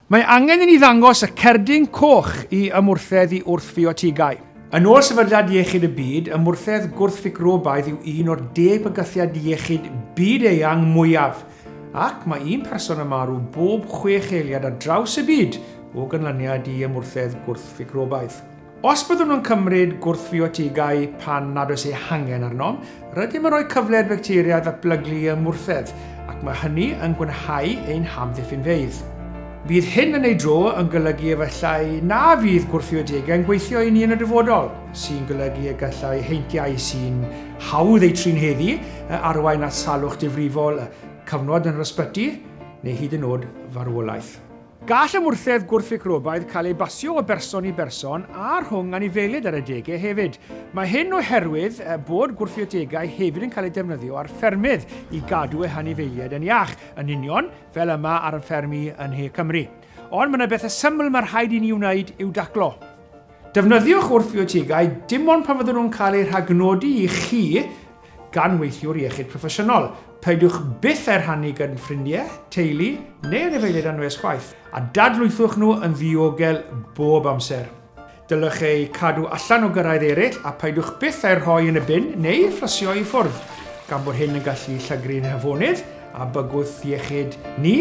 Mae angen i ni ddangos y cerdyn coch i ymwrthedd i wrthfiotigau. Yn ôl sefydliad iechyd y byd, ymwrthedd gwrthfiotigau yw un o'r 10 bygythiad iechyd byd-eang mwyaf, ac mae un person yn marw bob 6 eiliad ar draws y byd o ganlyniad i ymwrthedd gwrthfiotigau. Os byddwn nhw'n cymryd gwrthfiotigau pan nad oes ei hangen arnom, rydym yn rhoi cyfle i'r facteria ddatblygu ymwrthedd, ac mae hynny yn gwanhau ein hamddiffynfeydd. Bydd hyn yn ei dro yn golygu efallai na fydd gwrthfiotigau'n gweithio i ni yn y dyfodol, sy'n golygu y gallai heintiau sy'n hawdd eu trin heddi, arwain at salwch difrifol, cyfnod yn yr ysbyty, neu hyd yn oed farwolaeth. Gall ymwrthedd gwrthfiotigau cael ei basio o berson i berson a rhwng anifeiliaid ar y degau hefyd. Mae hyn oherwydd bod gwrthfiotigau hefyd yn cael ei defnyddio ar ffermydd i gadw eu anifeiliaid yn iach, yn union fel yma ar y ffermi yn Ne Cymru. Ond mae yna bethau syml mae'r rhaid i ni wneud i'w daclo. Defnyddiwch wrthfiotigau dim ond pan fydden nhw'n cael eu rhagnodi i chi gan weithiwr iechyd proffesiynol. Peidiwch byth rhannu gyda'n ffrindiau, teulu neu anifeiliaid anwes chwaith, a dadlwythwch nhw yn ddiogel bob amser. Dylech ei cadw allan o gyrraedd eraill a peidiwch byth rhoi yn y bin neu fflysio i ffwrdd, gan bod hyn yn gallu llygru'n hyfonydd a bygwth iechyd ni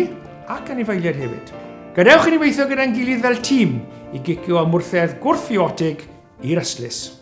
ac anifeiliaid hefyd. Gadewch i ni weithio gyda'n gilydd fel tîm i gicio ymwrthedd gwrthfiotig i'r ystlys.